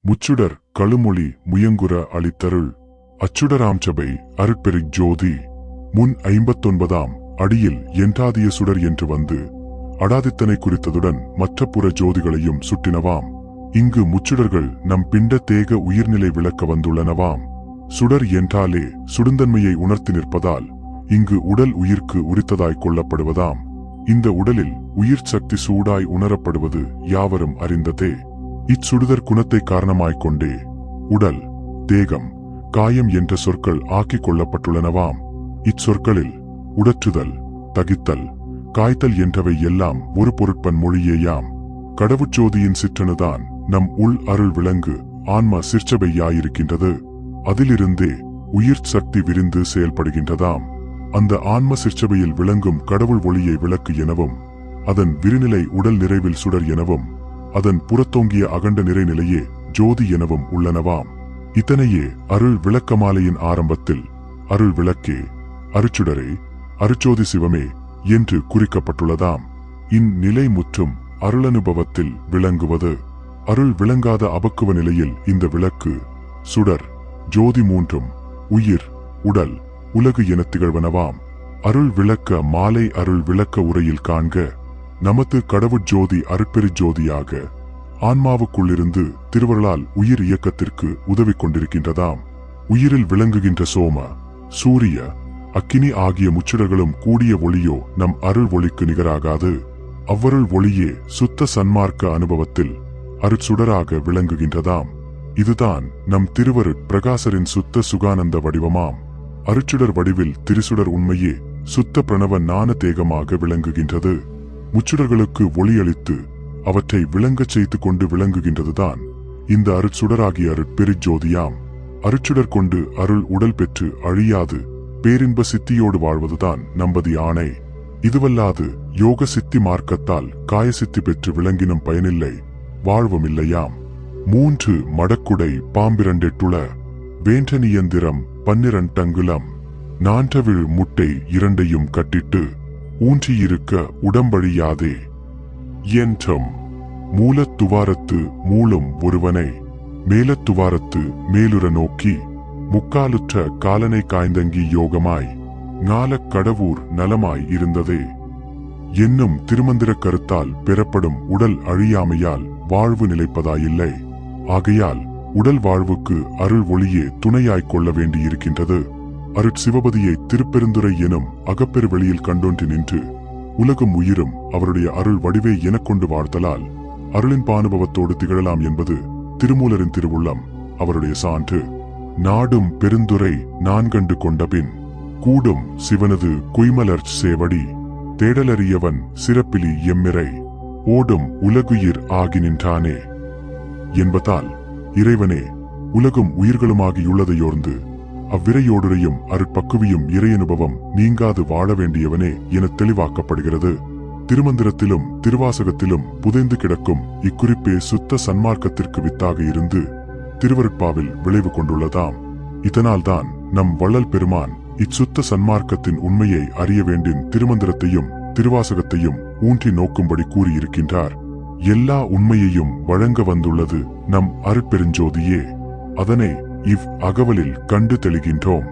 முச்சுடர் களுமொழி முயங்குற அளித்தருள் அச்சுடராம்சபை அருட்பெருஞ் ஜோதி முன் 59ஆம் அடியில் என்றாதிய சுடர் என்று வந்து அடாதித்தனை குறித்ததுடன் மற்ற புற ஜோதிகளையும் சுட்டினவாம். இங்கு முச்சுடர்கள் நம் பிண்ட தேக உயிர்நிலை விளக்க வந்துள்ளனவாம். சுடர் என்றாலே சுடுந்தன்மையை உணர்த்தி நிற்பதால் இங்கு உடல் உயிர்க்கு உரித்ததாய் கொள்ளப்படுவதாம். இந்த உடலில் உயிர் சக்தி சூடாய் உணரப்படுவது யாவரும் அறிந்ததே. இச்சுடுதற் குணத்தை காரணமாய்க் கொண்டே உடல், தேகம், காயம் என்ற சொற்கள் ஆக்கிக் கொள்ளப்பட்டுள்ளனவாம். இச்சொற்களில் உடற்றுதல், தகித்தல், காய்த்தல் என்றவை எல்லாம் ஒரு பொருட்பன் மொழியேயாம். கடவுச்சோதியின் சிற்றணுதான் நம் உள் அருள் விளங்கு ஆன்ம சிற்சபையாயிருக்கின்றது. அதிலிருந்தே உயிர் சக்தி விரிந்து செயல்படுகின்றதாம். அந்த ஆன்ம சிற்சபையில் விளங்கும் கடவுள் ஒளியை விளக்கு எனவும், அதன் விரிநிலை உடல் நிறைவில் சுடர் எனவும், அதன் புறத்தோங்கிய அகண்ட நிறைநிலையே ஜோதி எனவும் உள்ளனவாம். இத்தனையே அருள் விளக்கமாலையின் ஆரம்பத்தில் அருள் விளக்கே, அருச்சுடரே, அருச்சோதி சிவமே என்று குறிக்கப்பட்டுள்ளதாம். இந்நிலை முற்றும் அருளனுபவத்தில் விளங்குவது. அருள் விளங்காத அபக்குவ நிலையில் இந்த விளக்கு, சுடர், ஜோதி மூன்றும் உயிர், உடல், உலகு என திகழ்வனவாம். அருள் விளக்க மாலை அருள் விளக்க உரையில் காண்க. நமது கடவுட்ஜோதி அருட்பெரு ஜோதியாக ஆன்மாவுக்குள்ளிருந்து திருவருளால் உயிர் இயக்கத்திற்கு உதவி கொண்டிருக்கின்றதாம். உயிரில் விளங்குகின்ற சோம, சூரிய, அக்கினி ஆகிய முச்சுடர்களும் கூடிய ஒளியோ நம் அருள் ஒளிக்கு நிகராகாது. அவ்வருள் ஒளியே சுத்த சன்மார்க்க அனுபவத்தில் அருட்சுடராக விளங்குகின்றதாம். இதுதான் நம் திருவருட் பிரகாசரின் சுத்த சுகானந்த வடிவமாம். அருச்சுடர் வடிவில் திரிசுடர் உண்மையே சுத்த பிரணவ ஞான தேகமாக விளங்குகின்றது. முச்சுடர்களுக்கு ஒளியளித்து அவற்றை விளங்கச் செய்து கொண்டு விளங்குகின்றதுதான் இந்த அருட்சுடராகிய அருட்பெருஜோதியாம். அருச்சுடர் கொண்டு அருள் உடல் பெற்று அழியாது பேரின்ப சித்தியோடு வாழ்வதுதான் நம்பதி ஆணை. இதுவல்லாது யோக சித்தி மார்க்கத்தால் காயசித்தி பெற்று விளங்கினும் பயனில்லை, வாழ்வுமில்லையாம். 3 மடக்குடை பாம்பிரண்டெட்டுள வேண்டனியந்திரம் 12 அங்குலம் நான்றவிழ் முட்டை இரண்டையும் கட்டிட்டு ஊன்றியிருக்க உடம்பழியாதே என்றும் மூலத்துவாரத்து மூலும் ஒருவனை மேலத்துவாரத்து மேலுற நோக்கி முக்காலுற்ற காலனை காய்ந்தங்கி யோகமாய் ஞாலக் கடவுர் நலமாய் இருந்ததே என்னும் திருமந்திர கருத்தால் பெறப்படும் உடல் அழியாமையால் வாழ்வு நிலைப்பதாயில்லை. ஆகையால் உடல் வாழ்வுக்கு அருள் ஒளியே துணையாய்க் கொள்ள வேண்டியிருக்கின்றது. அருட்சிவபதியை திருப்பெருந்துறை எனும் அகப்பெரு வெளியில் கண்டோன்றி நின்று உலகும் உயிரும் அவருடைய அருள் வடிவே எனக் கொண்டு வாழ்த்தலால் அருளின் பானுபவத்தோடு திகழலாம் என்பது திருமூலரின் திருவுள்ளம், அவருடைய சான்று. நாடும் பெருந்துரை நான்கண்டு கொண்டபின் கூடும் சிவனது குய்மலர் சேவடி தேடலறியவன் சிறப்பிலி எம்மிரை ஓடும் உலகுயிர் ஆகி நின்றானே என்பதால் இறைவனே உலகும் உயிர்களுமாகியுள்ளதையோர்ந்து அவ்விரையோடுரையும் அருட்பக்குவியும் இறையனுபவம் நீங்காது வாழ வேண்டியவனே என தெளிவாக்கப்படுகிறது. திருமந்திரத்திலும் திருவாசகத்திலும் புதைந்து கிடக்கும் இக்குறிப்பே சுத்த சன்மார்க்கத்திற்கு வித்தாக இருந்து திருவருட்பாவில் விளைவு கொண்டுள்ளதாம். இதனால்தான் நம் வள்ளல் பெருமான் இச்சுத்த சன்மார்க்கத்தின் உண்மையை அறிய வேண்டின் திருமந்திரத்தையும் திருவாசகத்தையும் ஊன்றி நோக்கும்படி கூறியிருக்கின்றார். எல்லா உண்மையையும் வழங்க வந்துள்ளது நம் அருட்பெருஞ்சோதியே. அதனை இவ் அகவலில் கண்டு தெளிகின்றோம்.